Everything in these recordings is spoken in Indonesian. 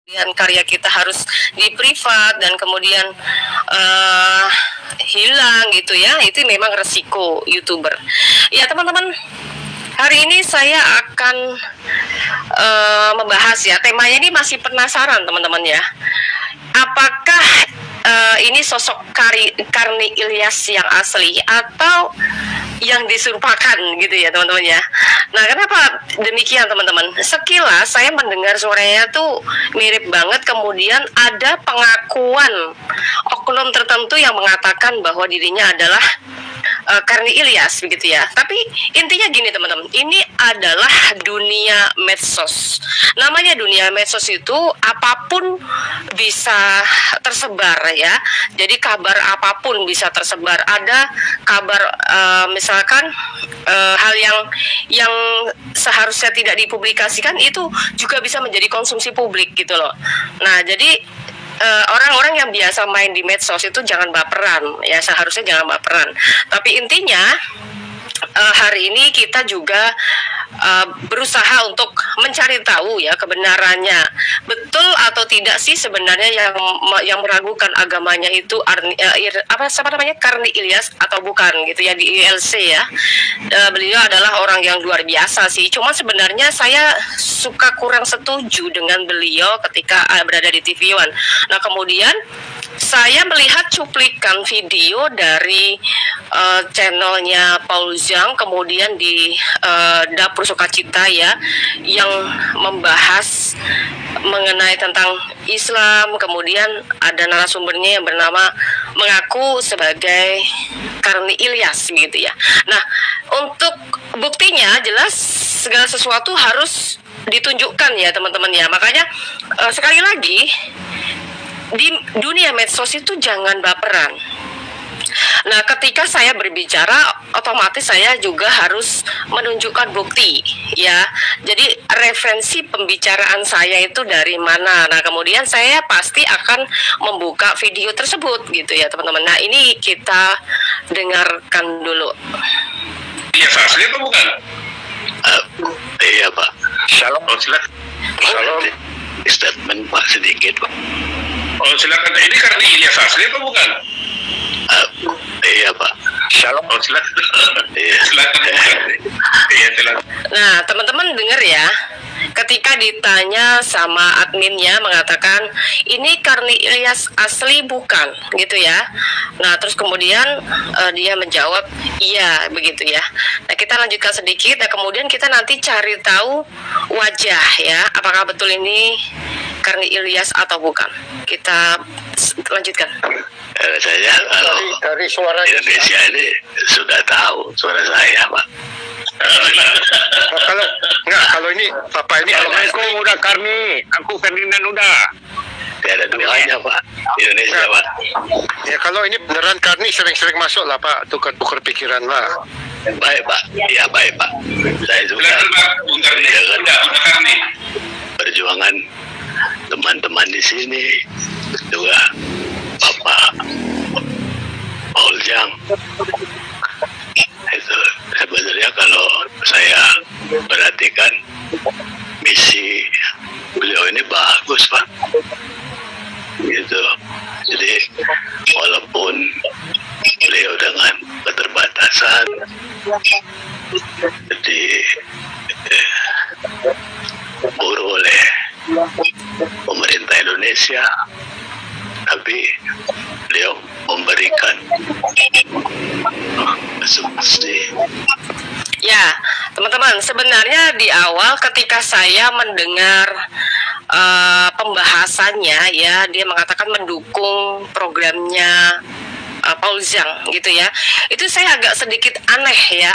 kemudian karya kita harus di privat dan kemudian hilang gitu ya, itu memang resiko YouTuber. Ya teman-teman, hari ini saya akan membahas ya, temanya ini masih penasaran teman-teman ya. Apakah ini sosok Karni Ilyas yang asli atau yang diserupakan gitu ya teman-teman ya. Nah kenapa demikian teman-teman? Sekilas saya mendengar suaranya tuh mirip banget, kemudian ada pengakuan oknum tertentu yang mengatakan bahwa dirinya adalah Karni Ilyas begitu ya. Tapi intinya gini teman-teman, ini adalah dunia medsos. Namanya dunia medsos itu apapun bisa tersebar ya. Jadi kabar apapun bisa tersebar. Ada kabar misalkan hal yang seharusnya tidak dipublikasikan itu juga bisa menjadi konsumsi publik gitu loh. Nah, jadi orang-orang yang biasa main di medsos itu jangan baperan ya, seharusnya jangan baperan. Tapi intinya hari ini kita juga berusaha untuk mencari tahu ya kebenarannya, betul atau tidak sih sebenarnya yang meragukan agamanya itu Karni Ilyas atau bukan gitu ya, di ILC ya. Beliau adalah orang yang luar biasa sih, cuma sebenarnya saya suka kurang setuju dengan beliau ketika berada di TV One. Nah kemudian saya melihat cuplikan video dari channelnya Paul Zhang, kemudian di Dapur Sukacita ya, yang membahas mengenai tentang Islam. Kemudian ada narasumbernya yang bernama mengaku sebagai Karni Ilyas gitu ya. Nah untuk buktinya jelas segala sesuatu harus ditunjukkan ya teman-teman ya. Makanya sekali lagi, di dunia medsos itu jangan baperan. Nah, ketika saya berbicara, otomatis saya juga harus menunjukkan bukti, ya. Jadi referensi pembicaraan saya itu dari mana? Nah, kemudian saya pasti akan membuka video tersebut, gitu ya, teman-teman. Nah, ini kita dengarkan dulu. Iya, asli apa bukan? Iya, Pak. Shalom. Oh, silakan. Shalom. Statement Pak sedikit, Pak. Oh, silakan. Ini Karni Ilyas asli apa bukan? Iya, Pak. Shalom. Oh, silakan. Iya. Silakan. Iya, silakan. Nah, teman-teman dengar ya. Ketika ditanya sama adminnya mengatakan ini Karni Ilyas asli bukan gitu ya. Nah terus kemudian dia menjawab iya begitu ya. Nah kita lanjutkan sedikit. Nah kemudian kita nanti cari tahu wajah ya, apakah betul ini Karni Ilyas atau bukan. Kita lanjutkan. Saya dari suara Indonesia ini sudah tahu suara saya, Pak. Kalau ini Bapak ini Assalamualaikum udah Karni, aku Ferdinand udah. Tidak ada duanya, Pak. Indonesia, Pak. Ya kalau ini beneran Karni sering-sering masuk lah Pak, tukar pikiran lah. Baik, Pak. Ya baik, Pak. Saya juga Silakan, Pak. Bung Karni. Udah Karni. perjuangan teman-teman di sini juga Bapak Paul Zhang. Itu sebenarnya kalau saya perhatikan misi beliau ini bagus, Pak. Gitu. Jadi walaupun beliau dengan keterbatasan, jadi buruh oleh pemerintah Indonesia, tapi beliau memberikan asumsi. Ya, teman-teman, sebenarnya di awal ketika saya mendengar pembahasannya ya, dia mengatakan mendukung programnya Paul Zhang gitu ya. Itu saya agak sedikit aneh ya,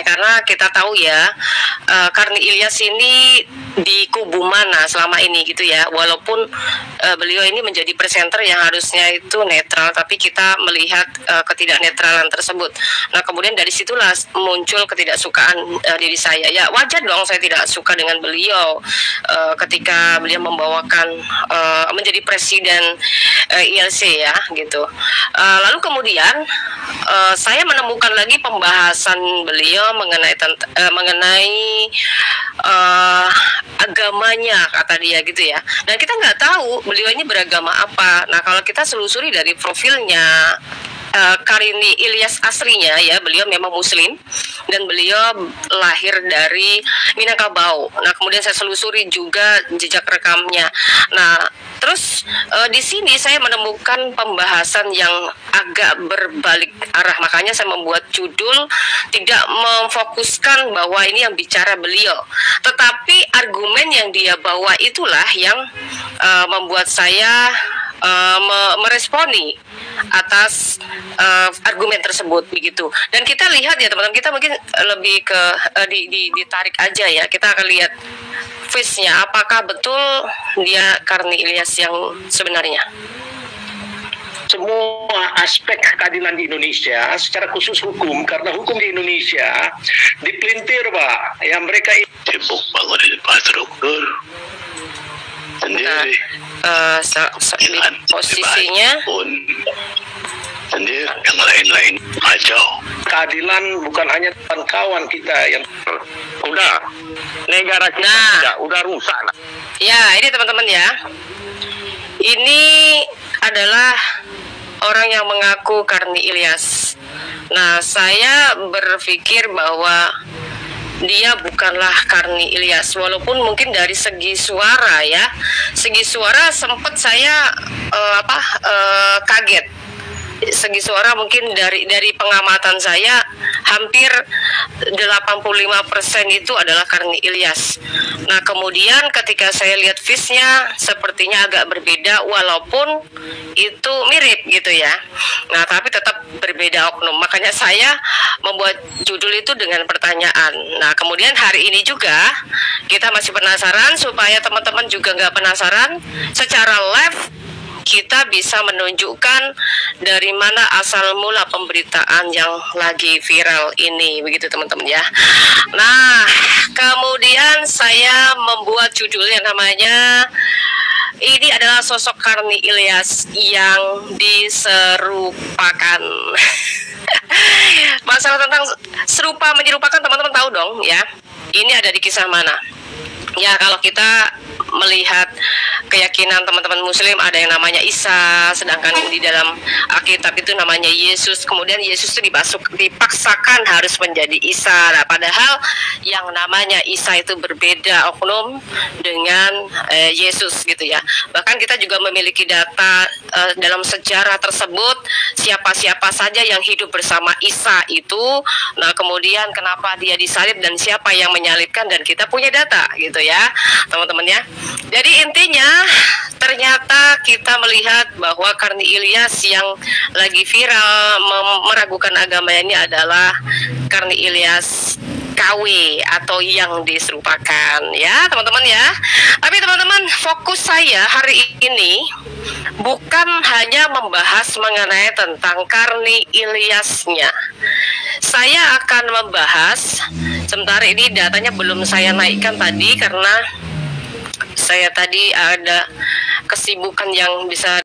karena kita tahu ya Karni Ilyas ini di kubu mana selama ini gitu ya. Walaupun beliau ini menjadi presenter yang harusnya itu netral, tapi kita melihat ketidaknetralan tersebut. Nah, kemudian dari situlah muncul ketidaksukaan diri saya. Ya wajar dong saya tidak suka dengan beliau ketika beliau membawakan menjadi presiden ILC ya gitu. Lalu kemudian saya menemukan lagi pembahasan beliau mengenai agamanya, kata dia gitu ya. Dan kita nggak tahu beliau ini beragama apa. Nah, kalau kita selusuri dari profilnya Karni Ilyas aslinya ya, beliau memang muslim dan beliau lahir dari Minangkabau. Nah, kemudian saya selusuri juga jejak rekamnya. Nah, terus di sini saya menemukan pembahasan yang agak berbalik arah. Makanya saya membuat judul tidak memfokuskan bahwa ini yang bicara beliau, tetapi argumen yang dia bawa itulah yang membuat saya meresponi atas argumen tersebut begitu. Dan kita lihat ya teman-teman, kita mungkin lebih ke ditarik aja ya. Kita akan lihat face-nya, apakah betul dia Karni Ilyas yang sebenarnya. Semua aspek keadilan di Indonesia, secara khusus hukum, karena hukum di Indonesia dipelintir, Pak. Yang mereka sibuk bangun infrastruktur sendiri. Posisinya sendiri, yang lain-lain kacau. Keadilan bukan hanya kawan kita yang Udah, negara kita udah rusak lah. Ya, ini teman-teman ya. Ini adalah orang yang mengaku Karni Ilyas. Nah, saya berpikir bahwa dia bukanlah Karni Ilyas, walaupun mungkin dari segi suara ya, segi suara sempat saya kaget. Segi suara mungkin dari pengamatan saya hampir 85% itu adalah Karni Ilyas. Nah, kemudian ketika saya lihat face-nya sepertinya agak berbeda, walaupun itu mirip gitu ya. Nah, tapi tetap berbeda oknum. Makanya saya membuat judul itu dengan pertanyaan. Nah, kemudian hari ini juga kita masih penasaran, supaya teman-teman juga nggak penasaran, secara live kita bisa menunjukkan dari mana asal mula pemberitaan yang lagi viral ini, begitu teman-teman ya. Nah, kemudian saya membuat judulnya namanya, ini adalah sosok Karni Ilyas yang diserupakan. Masalah tentang serupa menyerupakan, teman-teman tahu dong ya, ini ada di kisah mana? Ya, kalau kita melihat keyakinan teman-teman muslim, ada yang namanya Isa, sedangkan di dalam Alkitab itu namanya Yesus. Kemudian Yesus itu dipaksakan harus menjadi Isa. Nah, padahal yang namanya Isa itu berbeda oknum dengan Yesus gitu ya. Bahkan kita juga memiliki data dalam sejarah tersebut, siapa-siapa saja yang hidup bersama Isa itu. Nah, kemudian kenapa dia disalib dan siapa yang menyalibkan, dan kita punya data gitu ya teman-teman ya. Jadi intinya ternyata kita melihat bahwa Karni Ilyas yang lagi viral meragukan agama ini adalah Karni Ilyas KW atau yang diserupakan ya teman-teman ya. Tapi teman-teman, fokus saya hari ini bukan hanya membahas mengenai tentang Karni Ilyasnya. Saya akan membahas, sebentar ini datanya belum saya naikkan tadi karena saya tadi ada kesibukan yang bisa